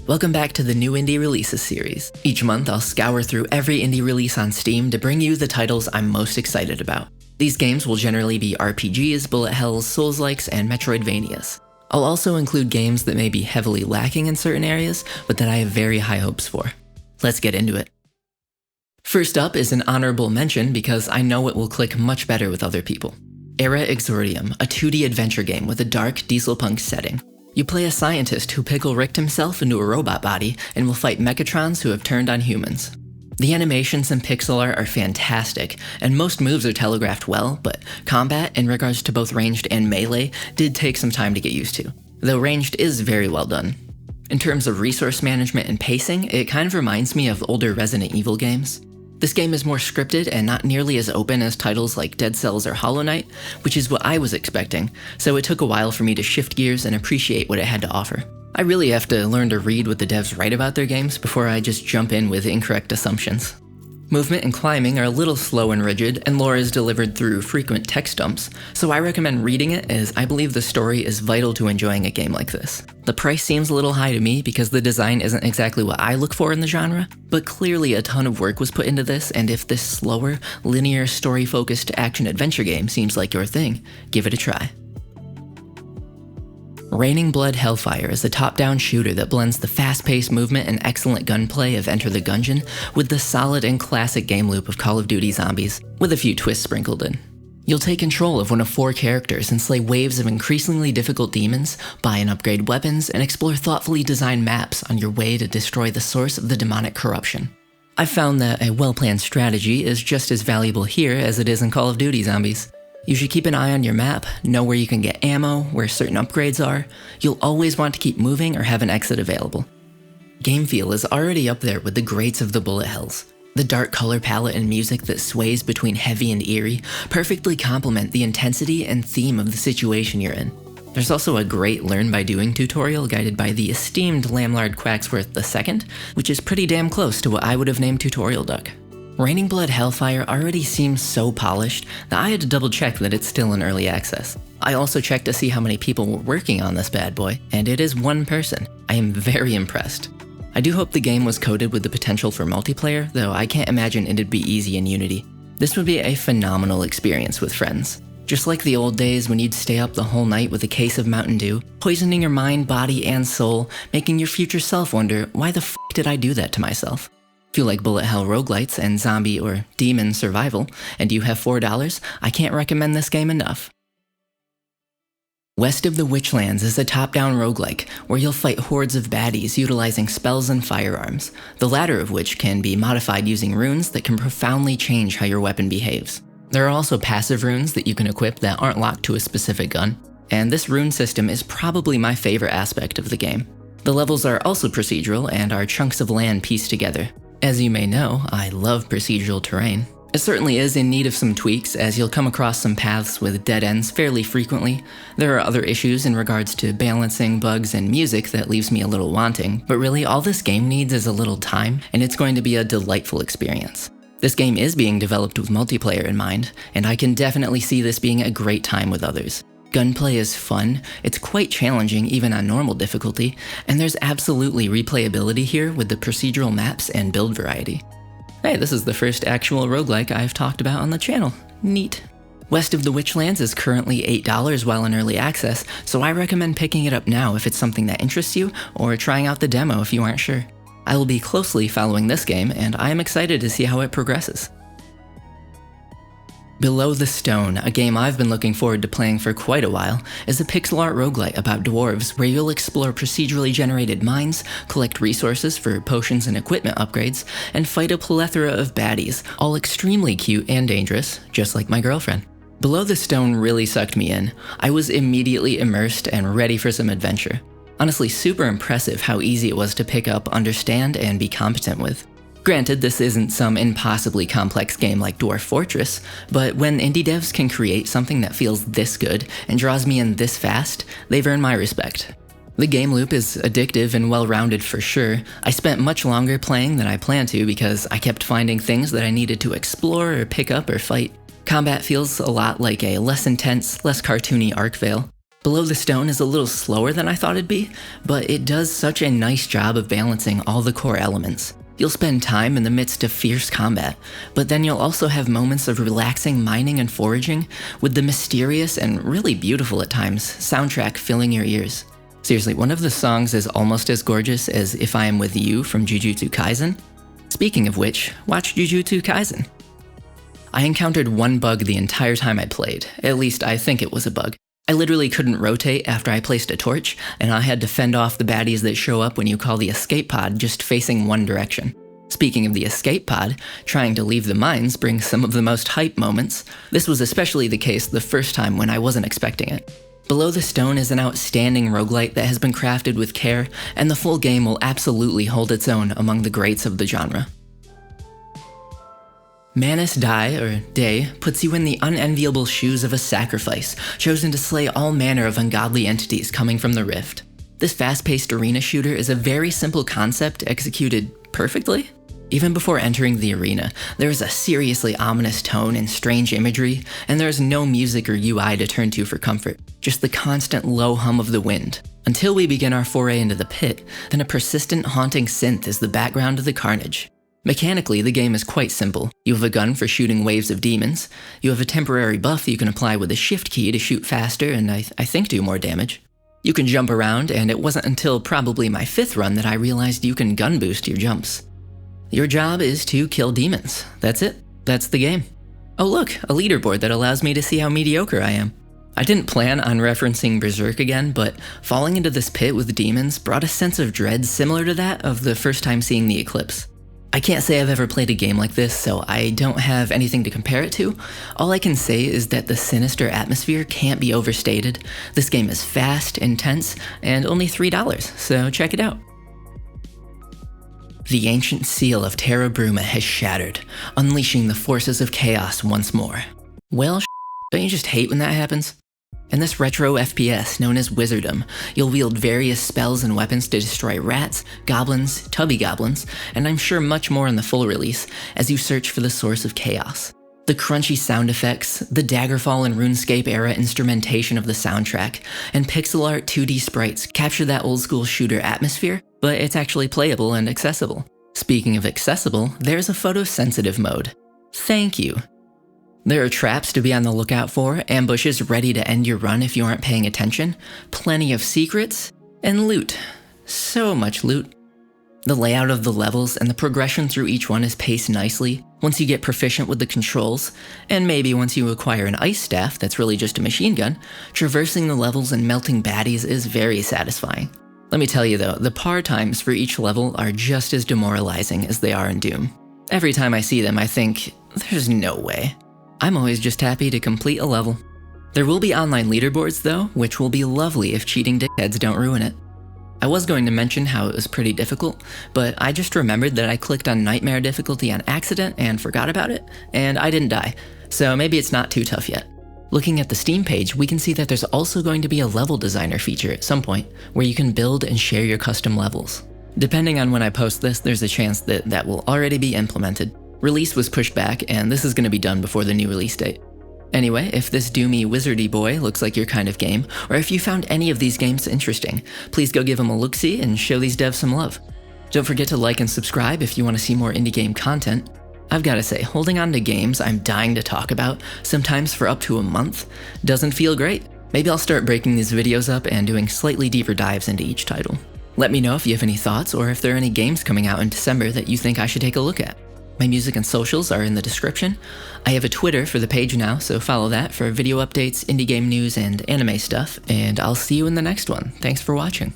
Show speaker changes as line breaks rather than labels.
Welcome back to the New Indie Releases series. Each month, I'll scour through every indie release on Steam to bring you the titles I'm most excited about. These games will generally be RPGs, bullet hells, Souls-likes, and Metroidvanias. I'll also include games that may be heavily lacking in certain areas, but that I have very high hopes for. Let's get into it. First up is an honorable mention because I know it will click much better with other people. Erra Exordium, a 2D adventure game with a dark dieselpunk setting. You play a scientist who pickle-ricked himself into a robot body and will fight mechatrons who have turned on humans. The animations and pixel art are fantastic, and most moves are telegraphed well, but combat, in regards to both ranged and melee, did take some time to get used to, though ranged is very well done. In terms of resource management and pacing, it kind of reminds me of older Resident Evil games. This game is more scripted and not nearly as open as titles like Dead Cells or Hollow Knight, which is what I was expecting, so it took a while for me to shift gears and appreciate what it had to offer. I really have to learn to read what the devs write about their games before I just jump in with incorrect assumptions. Movement and climbing are a little slow and rigid, and lore is delivered through frequent text dumps, so I recommend reading it as I believe the story is vital to enjoying a game like this. The price seems a little high to me because the design isn't exactly what I look for in the genre, but clearly a ton of work was put into this, and if this slower, linear, story-focused action-adventure game seems like your thing, give it a try. Raining Blood Hellfire is a top-down shooter that blends the fast-paced movement and excellent gunplay of Enter the Gungeon with the solid and classic game loop of Call of Duty Zombies, with a few twists sprinkled in. You'll take control of one of 4 characters and slay waves of increasingly difficult demons, buy and upgrade weapons, and explore thoughtfully designed maps on your way to destroy the source of the demonic corruption. I've found that a well-planned strategy is just as valuable here as it is in Call of Duty Zombies. You should keep an eye on your map, know where you can get ammo, where certain upgrades are. You'll always want to keep moving or have an exit available. Game feel is already up there with the greats of the bullet hells. The dark color palette and music that sways between heavy and eerie perfectly complement the intensity and theme of the situation you're in. There's also a great learn by doing tutorial guided by the esteemed Lamlard Quacksworth II, which is pretty damn close to what I would have named Tutorial Duck. Raining Blood Hellfire already seems so polished that I had to double check that it's still in early access. I also checked to see how many people were working on this bad boy, and it is 1 person. I am very impressed. I do hope the game was coded with the potential for multiplayer, though I can't imagine it'd be easy in Unity. This would be a phenomenal experience with friends. Just like the old days when you'd stay up the whole night with a case of Mountain Dew, poisoning your mind, body, and soul, making your future self wonder, why the f*** did I do that to myself? If you like bullet hell roguelites and zombie or demon survival, and you have $4, I can't recommend this game enough. West of the Witchlands is a top-down roguelike, where you'll fight hordes of baddies utilizing spells and firearms, the latter of which can be modified using runes that can profoundly change how your weapon behaves. There are also passive runes that you can equip that aren't locked to a specific gun, and this rune system is probably my favorite aspect of the game. The levels are also procedural and are chunks of land pieced together. As you may know, I love procedural terrain. It certainly is in need of some tweaks, as you'll come across some paths with dead ends fairly frequently. There are other issues in regards to balancing, bugs, and music that leaves me a little wanting, but really all this game needs is a little time, and it's going to be a delightful experience. This game is being developed with multiplayer in mind, and I can definitely see this being a great time with others. Gunplay is fun, it's quite challenging even on normal difficulty, and there's absolutely replayability here with the procedural maps and build variety. Hey, this is the first actual roguelike I've talked about on the channel. Neat. West of the Witchlands is currently $8 while in early access, so I recommend picking it up now if it's something that interests you, or trying out the demo if you aren't sure. I will be closely following this game, and I am excited to see how it progresses. Below the Stone, a game I've been looking forward to playing for quite a while, is a pixel art roguelite about dwarves where you'll explore procedurally generated mines, collect resources for potions and equipment upgrades, and fight a plethora of baddies, all extremely cute and dangerous, just like my girlfriend. Below the Stone really sucked me in. I was immediately immersed and ready for some adventure. Honestly, super impressive how easy it was to pick up, understand, and be competent with. Granted, this isn't some impossibly complex game like Dwarf Fortress, but when indie devs can create something that feels this good and draws me in this fast, they've earned my respect. The game loop is addictive and well-rounded for sure. I spent much longer playing than I planned to because I kept finding things that I needed to explore or pick up or fight. Combat feels a lot like a less intense, less cartoony Arc Veil. Below the Stone is a little slower than I thought it'd be, but it does such a nice job of balancing all the core elements. You'll spend time in the midst of fierce combat, but then you'll also have moments of relaxing mining and foraging, with the mysterious and really beautiful at times soundtrack filling your ears. Seriously, one of the songs is almost as gorgeous as If I Am With You from Jujutsu Kaisen. Speaking of which, watch Jujutsu Kaisen. I encountered one bug the entire time I played, at least I think it was a bug. I literally couldn't rotate after I placed a torch, and I had to fend off the baddies that show up when you call the escape pod just facing one direction. Speaking of the escape pod, trying to leave the mines brings some of the most hype moments. This was especially the case the first time when I wasn't expecting it. Below the Stone is an outstanding roguelite that has been crafted with care, and the full game will absolutely hold its own among the greats of the genre. Manus Dei puts you in the unenviable shoes of a sacrifice, chosen to slay all manner of ungodly entities coming from the rift. This fast-paced arena shooter is a very simple concept executed perfectly. Even before entering the arena, there is a seriously ominous tone and strange imagery, and there is no music or UI to turn to for comfort, just the constant low hum of the wind. Until we begin our foray into the pit, then a persistent haunting synth is the background of the carnage. Mechanically, the game is quite simple. You have a gun for shooting waves of demons, you have a temporary buff you can apply with a shift key to shoot faster and I think do more damage. You can jump around, and it wasn't until probably my 5th run that I realized you can gun boost your jumps. Your job is to kill demons. That's it. That's the game. Oh look, a leaderboard that allows me to see how mediocre I am. I didn't plan on referencing Berserk again, but falling into this pit with demons brought a sense of dread similar to that of the first time seeing the eclipse. I can't say I've ever played a game like this, so I don't have anything to compare it to. All I can say is that the sinister atmosphere can't be overstated. This game is fast, intense, and only $3, so check it out. The ancient seal of Terra Bruma has shattered, unleashing the forces of chaos once more. Well, don't you just hate when that happens? In this retro FPS known as Wizordum, you'll wield various spells and weapons to destroy rats, goblins, tubby goblins, and I'm sure much more in the full release as you search for the source of chaos. The crunchy sound effects, the Daggerfall and RuneScape era instrumentation of the soundtrack, and pixel art 2D sprites capture that old school shooter atmosphere, but it's actually playable and accessible. Speaking of accessible, there's a photosensitive mode. Thank you. There are traps to be on the lookout for, ambushes ready to end your run if you aren't paying attention, plenty of secrets, and loot. So much loot. The layout of the levels and the progression through each one is paced nicely once you get proficient with the controls, and maybe once you acquire an ice staff that's really just a machine gun, traversing the levels and melting baddies is very satisfying. Let me tell you though, the par times for each level are just as demoralizing as they are in Doom. Every time I see them I think, there's no way. I'm always just happy to complete a level. There will be online leaderboards though, which will be lovely if cheating dickheads don't ruin it. I was going to mention how it was pretty difficult, but I just remembered that I clicked on Nightmare difficulty on accident and forgot about it, and I didn't die, so maybe it's not too tough yet. Looking at the Steam page, we can see that there's also going to be a level designer feature at some point, where you can build and share your custom levels. Depending on when I post this, there's a chance that that will already be implemented. Release was pushed back, and this is going to be done before the new release date. Anyway, if this doomy wizardy boy looks like your kind of game, or if you found any of these games interesting, please go give them a look-see and show these devs some love. Don't forget to like and subscribe if you want to see more indie game content. I've gotta say, holding on to games I'm dying to talk about, sometimes for up to a month, doesn't feel great. Maybe I'll start breaking these videos up and doing slightly deeper dives into each title. Let me know if you have any thoughts or if there are any games coming out in December that you think I should take a look at. My music and socials are in the description. I have a Twitter for the page now, so follow that for video updates, indie game news, and anime stuff, and I'll see you in the next one. Thanks for watching.